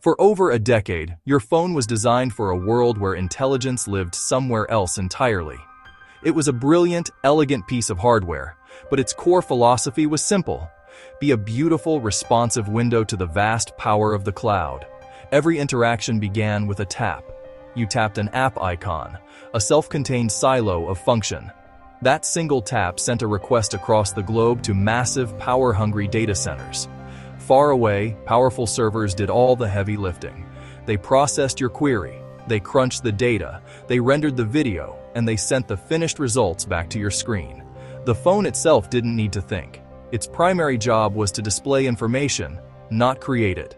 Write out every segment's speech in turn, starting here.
For over a decade, your phone was designed for a world where intelligence lived somewhere else entirely. It was a brilliant, elegant piece of hardware, but its core philosophy was simple: be a beautiful, responsive window to the vast power of the cloud. Every interaction began with a tap. You tapped an app icon, a self-contained silo of function. That single tap sent a request across the globe to massive, power-hungry data centers. Far away, powerful servers did all the heavy lifting. They processed your query, they crunched the data, they rendered the video, and they sent the finished results back to your screen. The phone itself didn't need to think. Its primary job was to display information, not create it.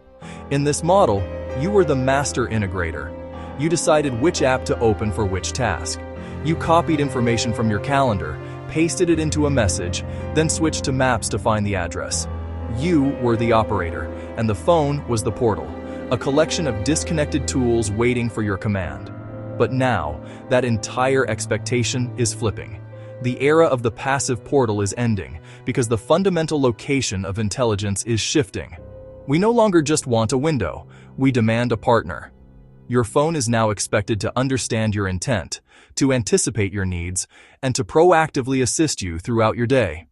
In this model, you were the master integrator. You decided which app to open for which task. You copied information from your calendar, pasted it into a message, then switched to Maps to find the address. You were the operator, and the phone was the portal, a collection of disconnected tools waiting for your command. But now, that entire expectation is flipping. The era of the passive portal is ending because the fundamental location of intelligence is shifting. We no longer just want a window, we demand a partner. Your phone is now expected to understand your intent, to anticipate your needs, and to proactively assist you throughout your day.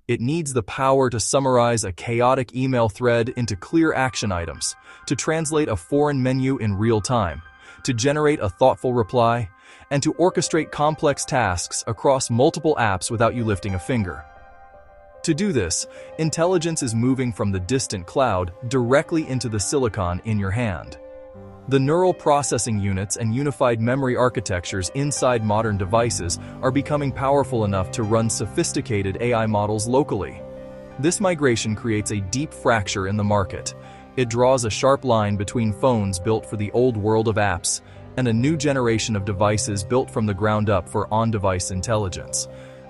It needs the power to summarize a chaotic email thread into clear action items, to translate a foreign menu in real time, to generate a thoughtful reply, and to orchestrate complex tasks across multiple apps without you lifting a finger. To do this, intelligence is moving from the distant cloud directly into the silicon in your hand. The neural processing units and unified memory architectures inside modern devices are becoming powerful enough to run sophisticated AI models locally. This migration creates a deep fracture in the market. It draws a sharp line between phones built for the old world of apps and a new generation of devices built from the ground up for on-device intelligence.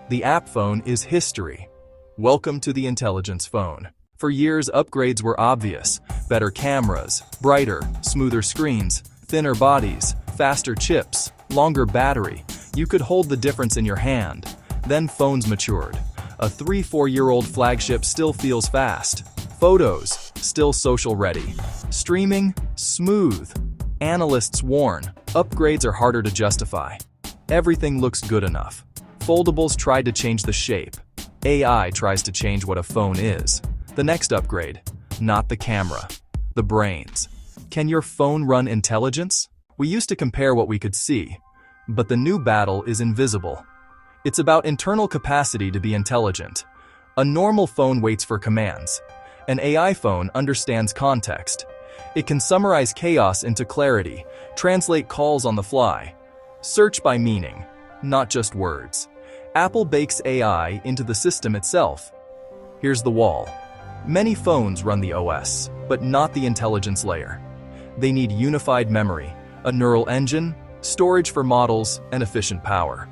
The app phone is history. Welcome to the intelligence phone. For years, upgrades were obvious: better cameras, brighter, smoother screens, thinner bodies, faster chips, longer battery. You could hold the difference in your hand. Then phones matured. A 3-4-year-old flagship still feels fast. Photos, still social ready. Streaming, smooth. Analysts warn, upgrades are harder to justify. Everything looks good enough. Foldables tried to change the shape. AI tries to change what a phone is. The next upgrade, not the camera, the brains. Can your phone run intelligence? We used to compare what we could see, but the new battle is invisible. It's about internal capacity to be intelligent. A normal phone waits for commands. An AI phone understands context. It can summarize chaos into clarity, translate calls on the fly, search by meaning, not just words. Apple bakes AI into the system itself. Here's the wall. Many phones run the OS, but not the intelligence layer. They need unified memory, a neural engine, storage for models, and efficient power.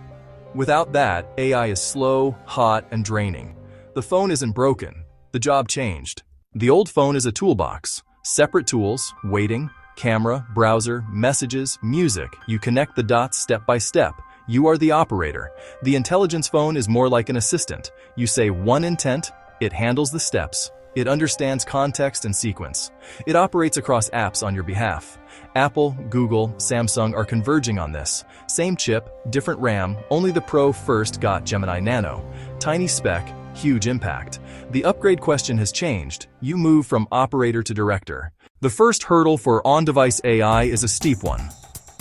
Without that, AI is slow, hot, and draining. The phone isn't broken. The job changed. The old phone is a toolbox. Separate tools, waiting, camera, browser, messages, music. You connect the dots step by step. You are the operator. The intelligence phone is more like an assistant. You say one intent, it handles the steps. It understands context and sequence. It operates across apps on your behalf. Apple, Google, Samsung are converging on this. Same chip, different RAM, only the Pro first got Gemini Nano. Tiny spec, huge impact. The upgrade question has changed. You move from operator to director. The first hurdle for on-device AI is a steep one: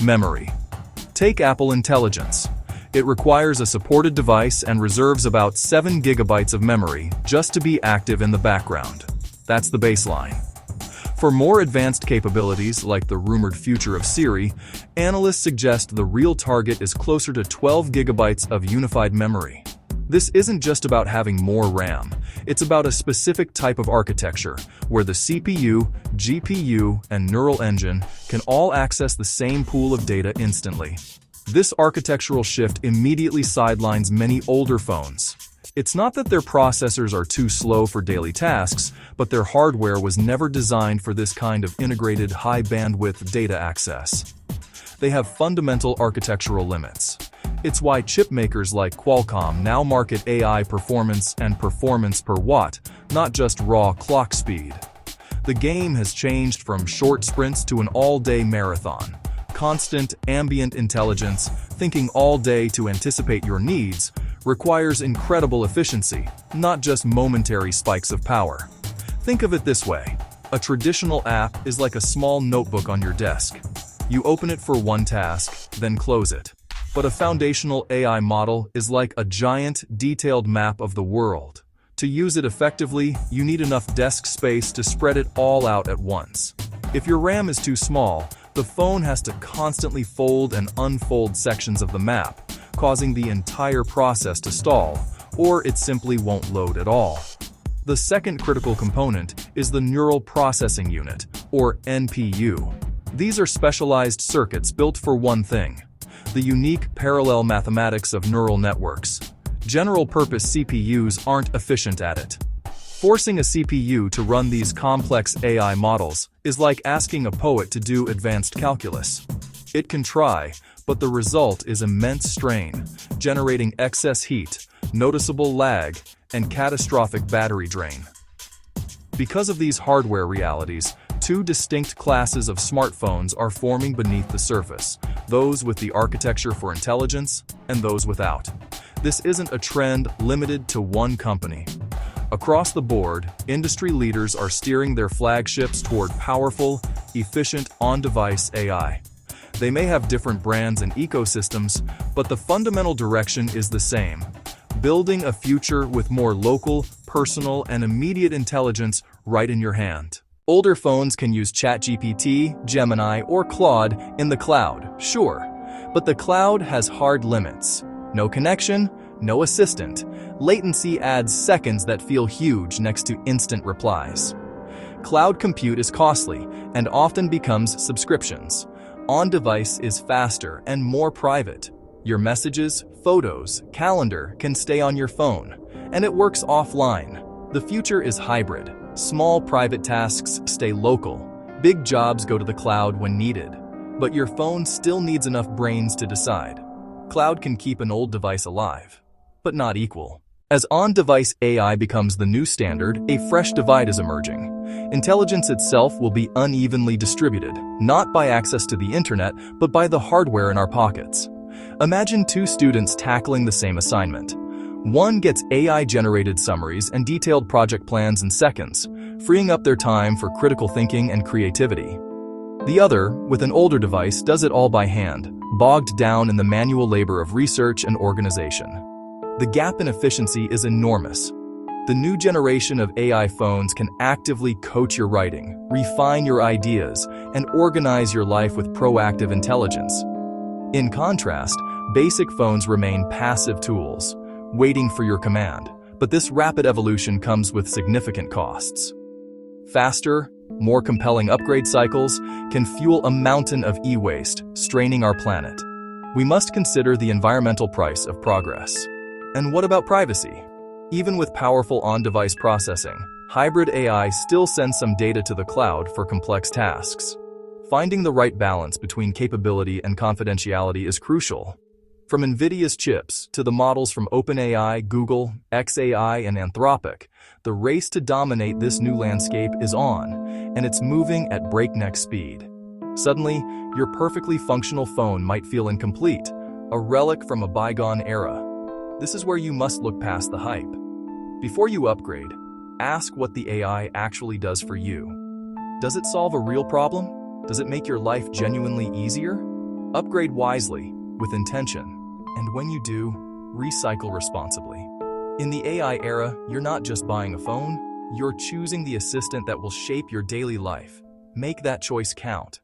memory. Take Apple Intelligence. It requires a supported device and reserves about 7 gigabytes of memory just to be active in the background. That's the baseline. For more advanced capabilities, like the rumored future of Siri, analysts suggest the real target is closer to 12 gigabytes of unified memory. This isn't just about having more RAM. It's about a specific type of architecture where the CPU, GPU, and neural engine can all access the same pool of data instantly. This architectural shift immediately sidelines many older phones. It's not that their processors are too slow for daily tasks, but their hardware was never designed for this kind of integrated high-bandwidth data access. They have fundamental architectural limits. It's why chip makers like Qualcomm now market AI performance and performance per watt, not just raw clock speed. The game has changed from short sprints to an all-day marathon. Constant, ambient intelligence, thinking all day to anticipate your needs, requires incredible efficiency, not just momentary spikes of power. Think of it this way. A traditional app is like a small notebook on your desk. You open it for one task, then close it. But a foundational AI model is like a giant, detailed map of the world. To use it effectively, you need enough desk space to spread it all out at once. If your RAM is too small, the phone has to constantly fold and unfold sections of the map, causing the entire process to stall, or it simply won't load at all. The second critical component is the Neural Processing Unit, or NPU. These are specialized circuits built for one thing: the unique parallel mathematics of neural networks. General-purpose CPUs aren't efficient at it. Forcing a CPU to run these complex AI models is like asking a poet to do advanced calculus. It can try, but the result is immense strain, generating excess heat, noticeable lag, and catastrophic battery drain. Because of these hardware realities, two distinct classes of smartphones are forming beneath the surface: those with the architecture for intelligence and those without. This isn't a trend limited to one company. Across the board, industry leaders are steering their flagships toward powerful, efficient on-device AI. They may have different brands and ecosystems, but the fundamental direction is the same: building a future with more local, personal, and immediate intelligence right in your hand. Older phones can use ChatGPT, Gemini, or Claude in the cloud, sure, but the cloud has hard limits. No connection, no assistant. Latency adds seconds that feel huge next to instant replies. Cloud compute is costly and often becomes subscriptions. On-device is faster and more private. Your messages, photos, calendar can stay on your phone, and it works offline. The future is hybrid. Small private tasks stay local. Big jobs go to the cloud when needed. But your phone still needs enough brains to decide. Cloud can keep an old device alive, but not equal. As on-device AI becomes the new standard, a fresh divide is emerging. Intelligence itself will be unevenly distributed, not by access to the internet, but by the hardware in our pockets. Imagine two students tackling the same assignment. One gets AI-generated summaries and detailed project plans in seconds, freeing up their time for critical thinking and creativity. The other, with an older device, does it all by hand, bogged down in the manual labor of research and organization. The gap in efficiency is enormous. The new generation of AI phones can actively coach your writing, refine your ideas, and organize your life with proactive intelligence. In contrast, basic phones remain passive tools, waiting for your command, but this rapid evolution comes with significant costs. Faster, more compelling upgrade cycles can fuel a mountain of e-waste, straining our planet. We must consider the environmental price of progress. And what about privacy? Even with powerful on-device processing, hybrid AI still sends some data to the cloud for complex tasks. Finding the right balance between capability and confidentiality is crucial. From NVIDIA's chips to the models from OpenAI, Google, xAI, and Anthropic, the race to dominate this new landscape is on, and it's moving at breakneck speed. Suddenly, your perfectly functional phone might feel incomplete, a relic from a bygone era. This is where you must look past the hype. Before you upgrade, ask what the AI actually does for you. Does it solve a real problem? Does it make your life genuinely easier? Upgrade wisely, with intention, and when you do, recycle responsibly. In the AI era, you're not just buying a phone, you're choosing the assistant that will shape your daily life. Make that choice count.